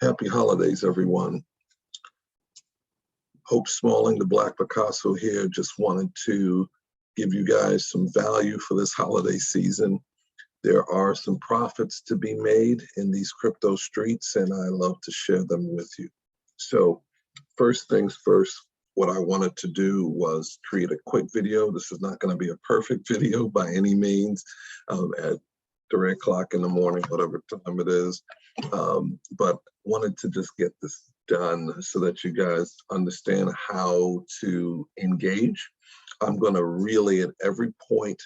Happy holidays, everyone. Hope Smalling, the Black Picasso here. Just wanted to give you guys some value for this holiday season. There are some profits to be made in these crypto streets, and I love to share them with you. So first things first, what I wanted to do was create a quick video. This is not going to be a perfect video by any means at 3 o'clock in the morning, whatever time it is. But wanted to just get this done so that you guys understand how to engage. I'm going to really, at every point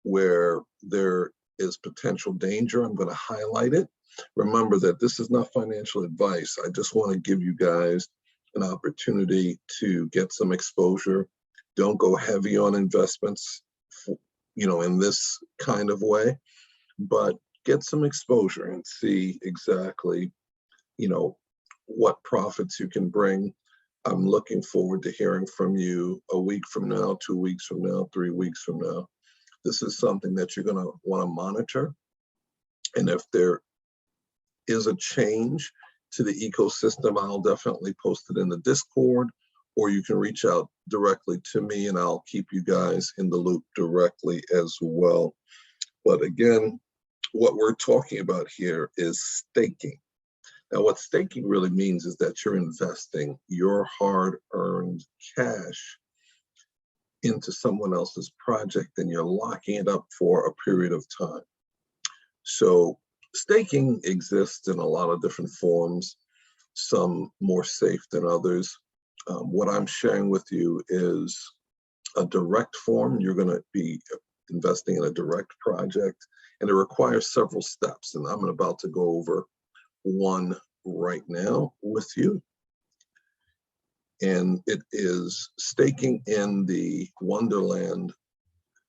where there is potential danger, I'm going to highlight it. Remember that this is not financial advice. I just want to give you guys an opportunity to get some exposure. Don't go heavy on investments, in this kind of way, but get some exposure and see exactly, what profits you can bring. I'm looking forward to hearing from you a week from now, 2 weeks from now, 3 weeks from now. This is something that you're going to want to monitor. And if there is a change to the ecosystem, I'll definitely post it in the Discord, or you can reach out directly to me and I'll keep you guys in the loop directly as well. But again, what we're talking about here is staking. Now, what staking really means is that you're investing your hard-earned cash into someone else's project and you're locking it up for a period of time. So staking exists in a lot of different forms, some more safe than others. What I'm sharing with you is a direct form. You're going to be investing in a direct project, and it requires several steps. And I'm about to go over one right now with you. And it is staking in the Wonderland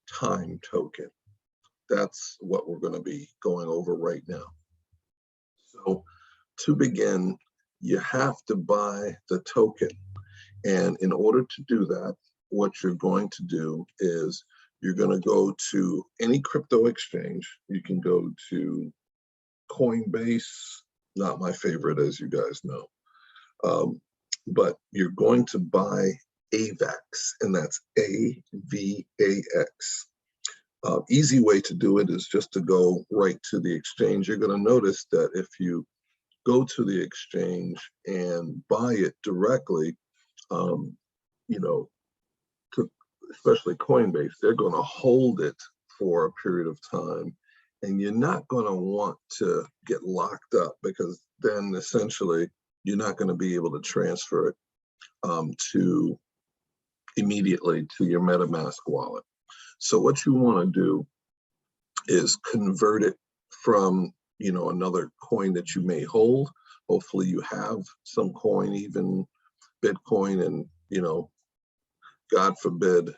time token. That's what we're going to be going over right now. So to begin, you have to buy the token. And in order to do that, what you're going to do is you're going to go to any crypto exchange. You can go to Coinbase, not my favorite, as you guys know. But you're going to buy AVAX, and that's AVAX. Easy way to do it is just to go right to the exchange. You're going to notice that if you go to the exchange and buy it directly, especially Coinbase, they're going to hold it for a period of time. And you're not going to want to get locked up, because then essentially you're not going to be able to transfer it immediately to your MetaMask wallet. So what you want to do is convert it from, another coin that you may hold. Hopefully you have some coin, even Bitcoin, and, God forbid,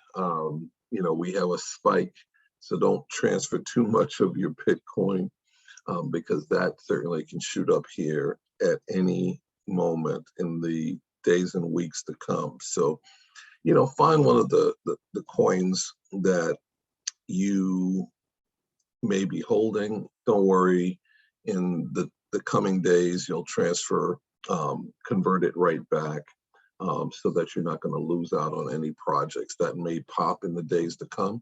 we have a spike. So don't transfer too much of your Bitcoin because that certainly can shoot up here at any moment in the days and weeks to come. So, find one of the coins that you may be holding. Don't worry, in the coming days, you'll convert it right back so that you're not going to lose out on any projects that may pop in the days to come.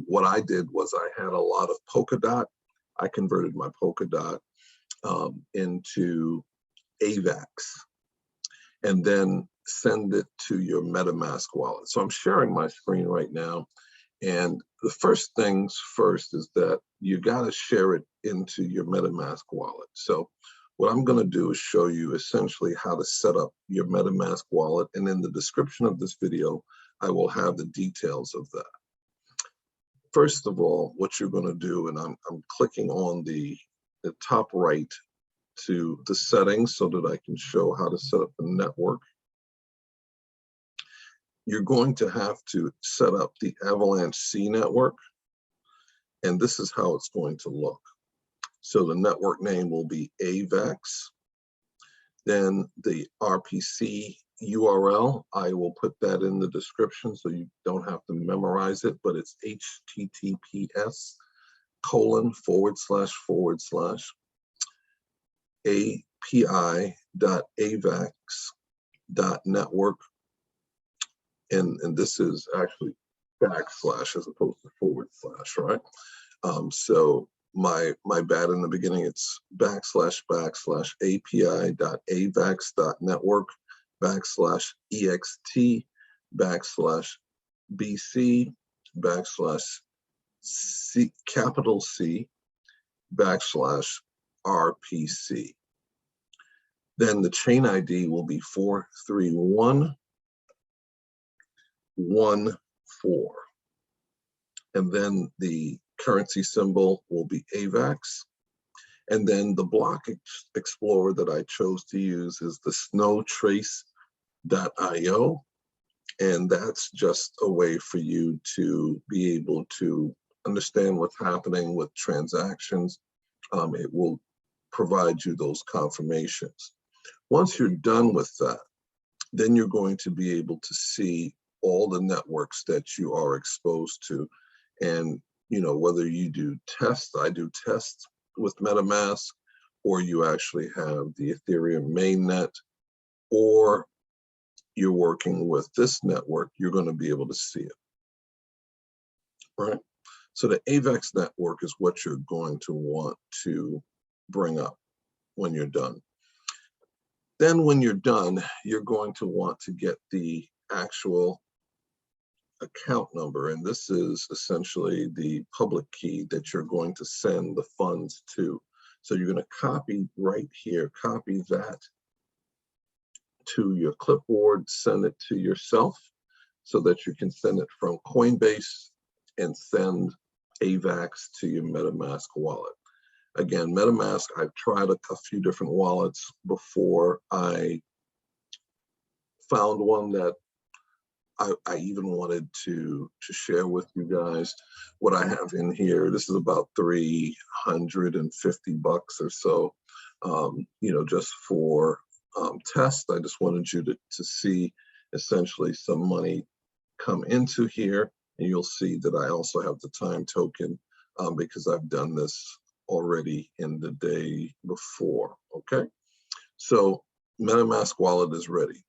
What I did was I had a lot of Polkadot. I converted my Polkadot into AVAX and then send it to your MetaMask wallet. So I'm sharing my screen right now. And the first things first is that you got to share it into your MetaMask wallet. So what I'm going to do is show you essentially how to set up your MetaMask wallet. And in the description of this video, I will have the details of that. First of all, what you're going to do, and I'm clicking on the top right to the settings so that I can show how to set up the network. You're going to have to set up the Avalanche C network, and this is how it's going to look. So the network name will be AVAX. Then the RPC URL, I will put that in the description so you don't have to memorize it, but it's https:// pi.avax.network. And this is actually backslash as opposed to forward slash, right? So my bad in the beginning, it's backslash api.avax.network /ext /bc /c capital C /RPC. Then the chain ID will be 43114. And then the currency symbol will be AVAX. And then the block explorer that I chose to use is the snowtrace.io. And that's just a way for you to be able to understand what's happening with transactions. It will provide you those confirmations. Once you're done with that, then you're going to be able to see all the networks that you are exposed to. And whether you do tests, I do tests with MetaMask, or you actually have the Ethereum mainnet, or you're working with this network, you're going to be able to see it, right? So the AVAX network is what you're going to want to bring up when you're done. Then when you're done, you're going to want to get the actual account number, and this is essentially the public key that you're going to send the funds to. So you're going to copy right here, copy that to your clipboard, send it to yourself so that you can send it from Coinbase and send AVAX to your MetaMask wallet. Again, MetaMask, I've tried a few different wallets before I found one that I even wanted to share with you guys. What I have in here, this is about $350 or so, just for test. I just wanted you to see essentially some money come into here, and you'll see that I also have the time token because I've done this already in the day before, okay? So MetaMask wallet is ready.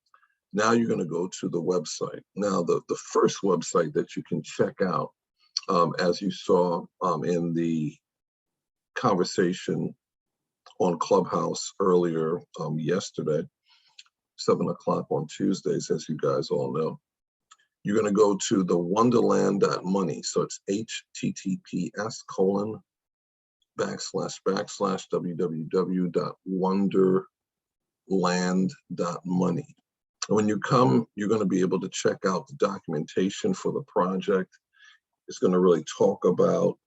Now you're going to go to the website. Now the first website that you can check out, as you saw in the conversation on Clubhouse earlier yesterday, 7 o'clock on Tuesdays, as you guys all know, you're going to go to the Wonderland.money. So it's https://www.wonderland.money. When you come, you're going to be able to check out the documentation for the project. It's going to really talk about,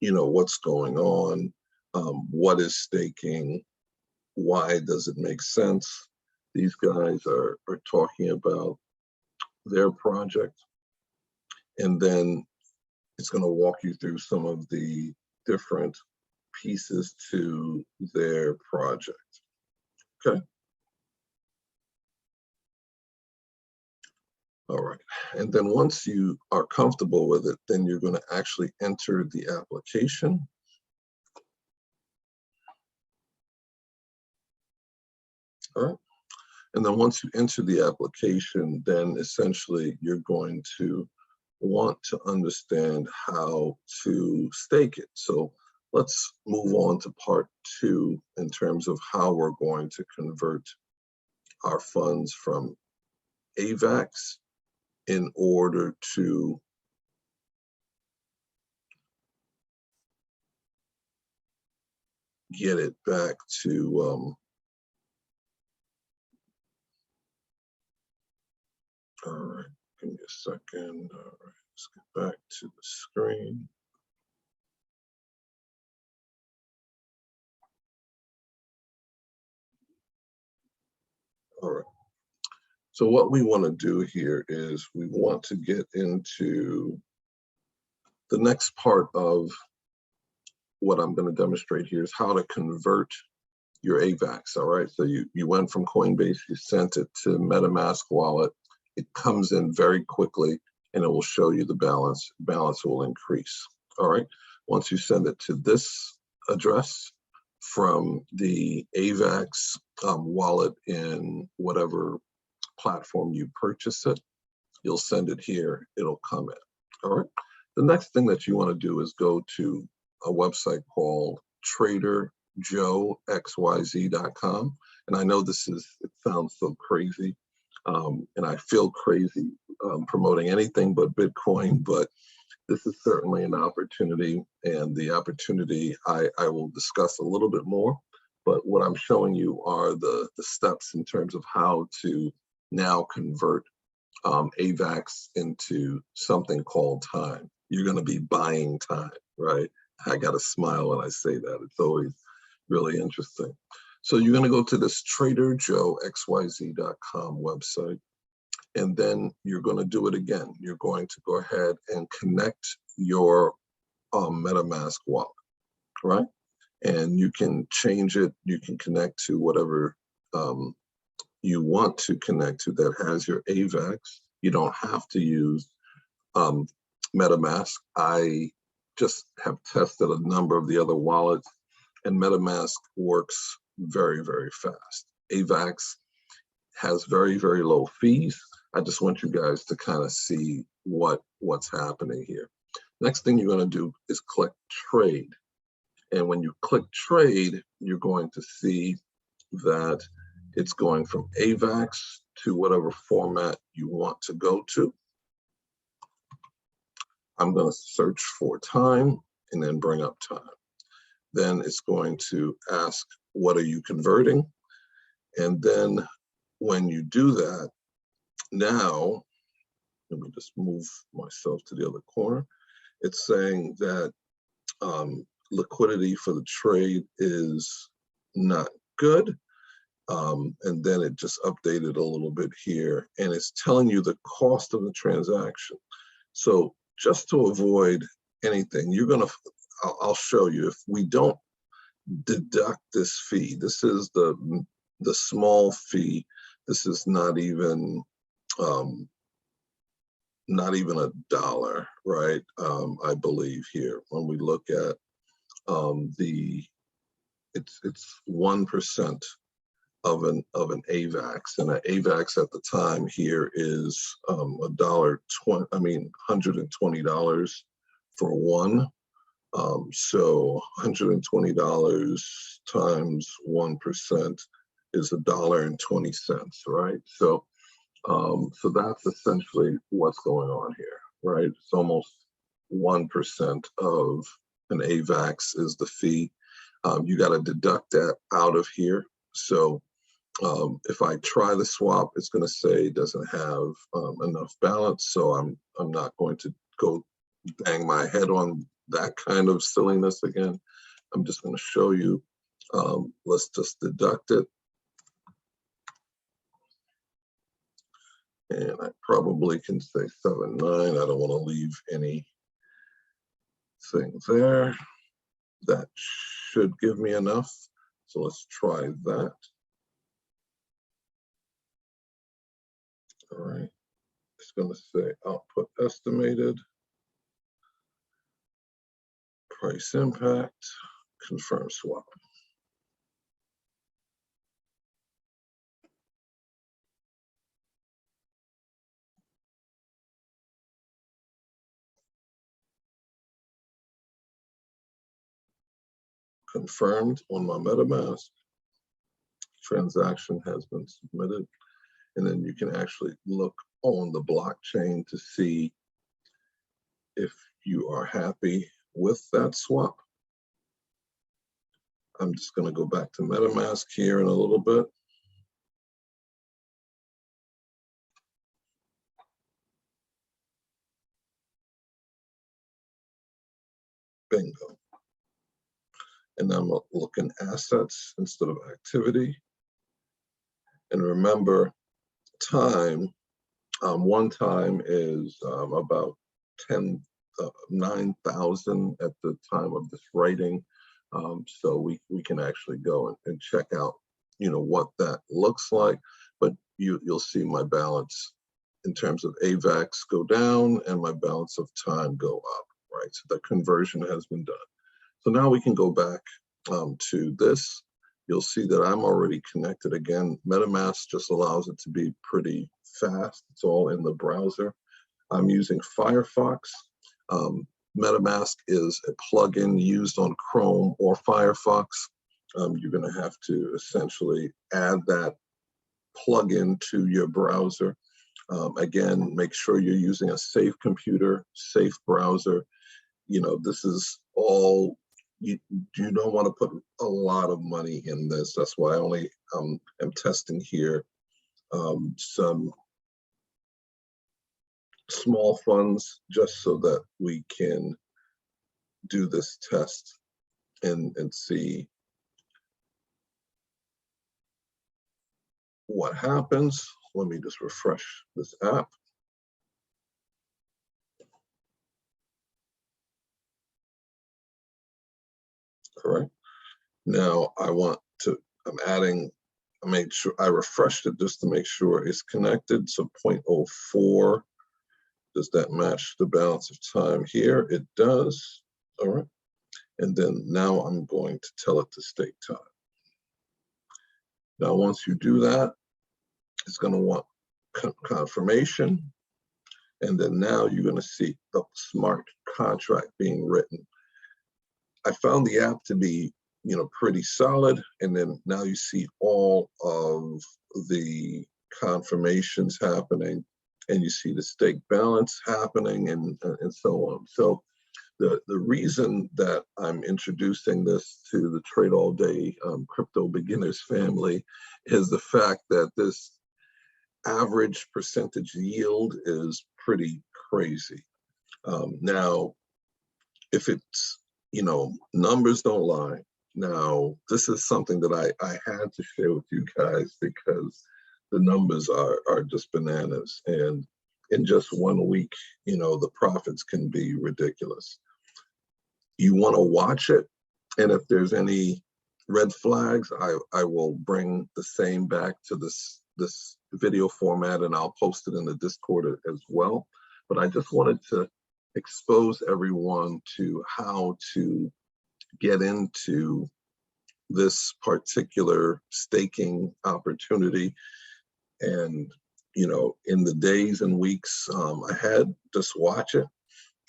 what's going on, what is staking, why does it make sense. These guys are talking about their project. And then it's going to walk you through some of the different pieces to their project, okay? All right, and then once you are comfortable with it, then you're going to actually enter the application. All right, and then once you enter the application, then essentially you're going to want to understand how to stake it. So let's move on to part 2 in terms of how we're going to convert our funds from AVAX in order to get it back to all right, give me a second. All right, let's get back to the screen. All right. So what we want to do here is we want to get into the next part of what I'm going to demonstrate here is how to convert your AVAX, all right? So you went from Coinbase, you sent it to MetaMask wallet. It comes in very quickly and it will show you the balance. Balance will increase, all right? Once you send it to this address, from the AVAX wallet in whatever platform you purchase it. You'll send it here, it'll come in. All right. The next thing that you want to do is go to a website called traderjoexyz.com. And I know it sounds so crazy. And I feel crazy promoting anything but Bitcoin, but this is certainly an opportunity, and the opportunity I will discuss a little bit more. But what I'm showing you are the steps in terms of how to now convert AVAX into something called time. You're going to be buying time, right? I got to smile when I say that. It's always really interesting. So you're going to go to this traderjoexyz.com website, and then you're going to do it again. You're going to go ahead and connect your MetaMask wallet, right? And you can change it. You can connect to whatever you want to connect to that has your AVAX. You don't have to use MetaMask. I just have tested a number of the other wallets, and MetaMask works very, very fast. AVAX has very, very low fees. I just want you guys to kind of see what's happening here. Next thing you're going to do is click trade. And when you click trade, you're going to see that it's going from AVAX to whatever format you want to go to. I'm going to search for time and then bring up time. Then it's going to ask, what are you converting? And then when you do that, now, let me just move myself to the other corner. It's saying that liquidity for the trade is not good. And then it just updated a little bit here, and it's telling you the cost of the transaction. So just to avoid anything, I'll show you, if we don't deduct this fee, this is the small fee. This is not even $1, right? I believe here, when we look at it's 1% of an AVAX, and an AVAX at the time here is $120 for one. So $120 times 1% is $1.20, right? So that's essentially what's going on here, right? It's almost 1% of an AVAX is the fee. You got to deduct that out of here. So if I try the swap, it's going to say it doesn't have enough balance. So I'm not going to go bang my head on that kind of silliness again. I'm just going to show you. Let's just deduct it. And I probably can say 7.9. I don't want to leave any things there. That should give me enough. So let's try that. All right. It's going to say output estimated, price impact, confirm swap. Confirmed on my MetaMask. Transaction has been submitted. And then you can actually look on the blockchain to see if you are happy with that swap. I'm just going to go back to MetaMask here in a little bit. Bingo. And I'm looking assets instead of activity. And remember, time, one time is about 9,000 at the time of this writing. So we can actually go and check out, what that looks like. But you'll see my balance in terms of AVAX go down and my balance of time go up, right? So the conversion has been done. So now we can go back to this, you'll see that I'm already connected. Again, MetaMask just allows it to be pretty fast. It's all in the browser. I'm using Firefox. MetaMask is a plugin used on Chrome or Firefox. You're going to have to essentially add that plugin to your browser. Again, make sure you're using a safe computer, safe browser. This is all, you don't want to put a lot of money in this. That's why I only am testing here some small funds, just so that we can do this test and see what happens. Let me just refresh this app. Correct. Now I made sure I refreshed it just to make sure it's connected. So 0.04, does that match the balance of time here? It does. All right. And then now I'm going to tell it to stake time. Now, once you do that, it's going to want confirmation. And then now you're going to see the smart contract being written. I found the app to be, pretty solid. And then now you see all of the confirmations happening, and you see the stake balance happening, and so on. So the reason that I'm introducing this to the Trade All Day crypto beginners family is the fact that this average percentage yield is pretty crazy. Now, if it's, numbers don't lie. Now, this is something that I had to share with you guys because the numbers are just bananas. And in just 1 week, the profits can be ridiculous. You want to watch it. And if there's any red flags, I will bring the same back to this video format, and I'll post it in the Discord as well. But I just wanted to expose everyone to how to get into this particular staking opportunity. And, in the days and weeks ahead, just watch it.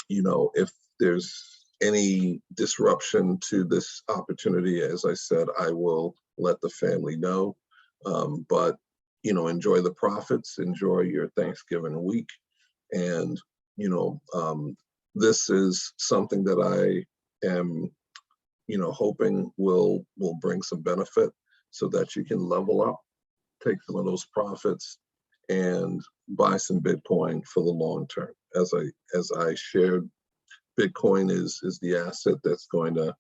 If there's any disruption to this opportunity, as I said, I will let the family know. But, enjoy the profits, enjoy your Thanksgiving week. And, this is something that I am, hoping will bring some benefit so that you can level up, take some of those profits, and buy some Bitcoin for the long term. As I shared, Bitcoin is the asset that's going to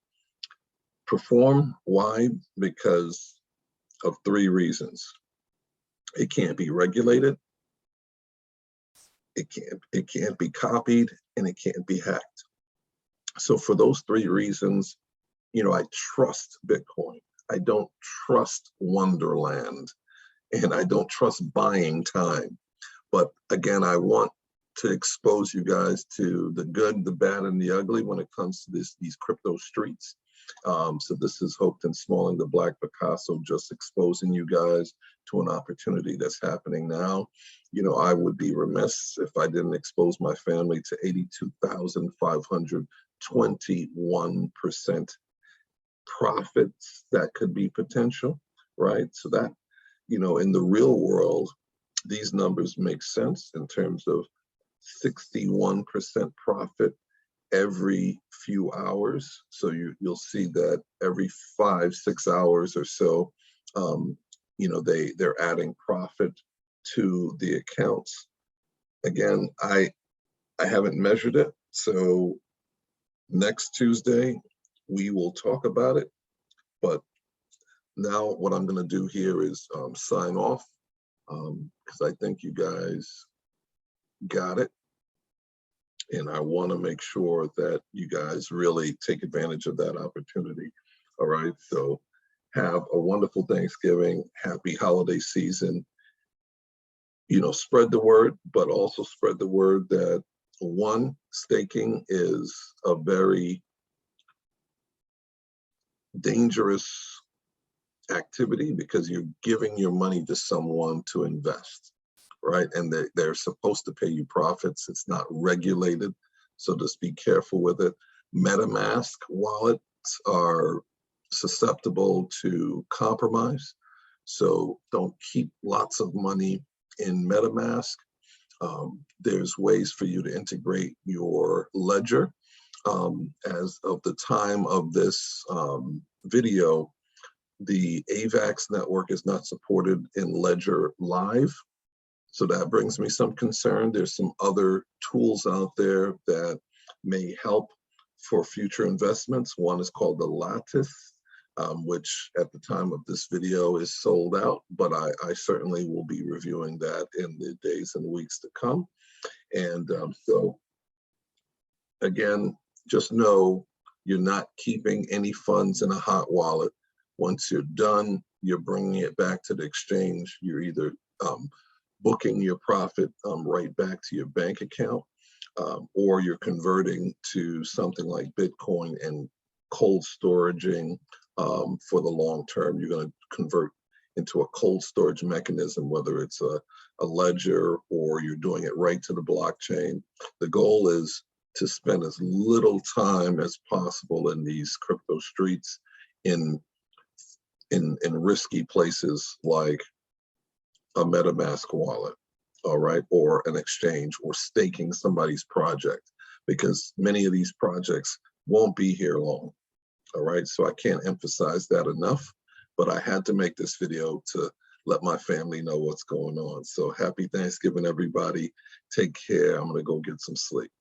perform. Why? Because of 3 reasons. It can't be regulated, it can't be copied, and it can't be hacked. So for those 3 reasons, I trust Bitcoin. I don't trust Wonderland, and I don't trust buying time. But again, I want to expose you guys to the good, the bad, and the ugly when it comes to these crypto streets. So this is Hoped and Smalling, the Black Picasso, just exposing you guys to an opportunity that's happening now. I would be remiss if I didn't expose my family to 82,521% profits that could be potential, right? So that, in the real world, these numbers make sense in terms of 61% profit every few hours. So you'll see that every 5-6 hours or so, they're adding profit to the accounts. Again, I haven't measured it, so next Tuesday we will talk about it. But now what I'm going to do here is sign off, because I think you guys got it. And I want to make sure that you guys really take advantage of that opportunity. All right. So have a wonderful Thanksgiving. Happy holiday season. Spread the word, but also spread the word that, one, staking is a very dangerous activity because you're giving your money to someone to invest, right? And they're supposed to pay you profits. It's not regulated, so just be careful with it. MetaMask wallets are susceptible to compromise, so don't keep lots of money in MetaMask. There's ways for you to integrate your ledger. As of the time of this video, the AVAX network is not supported in Ledger Live. So that brings me some concern. There's some other tools out there that may help for future investments. One is called the Lattice, which at the time of this video is sold out, but I certainly will be reviewing that in the days and weeks to come. And so again, just know you're not keeping any funds in a hot wallet. Once you're done, you're bringing it back to the exchange. You're either booking your profit right back to your bank account, or you're converting to something like Bitcoin and cold storaging for the long term. You're going to convert into a cold storage mechanism, whether it's a ledger or you're doing it right to the blockchain. The goal is to spend as little time as possible in these crypto streets in risky places like a MetaMask wallet, all right, or an exchange, or staking somebody's project, because many of these projects won't be here long, all right? So I can't emphasize that enough, but I had to make this video to let my family know what's going on. So happy Thanksgiving, everybody. Take care. I'm gonna go get some sleep.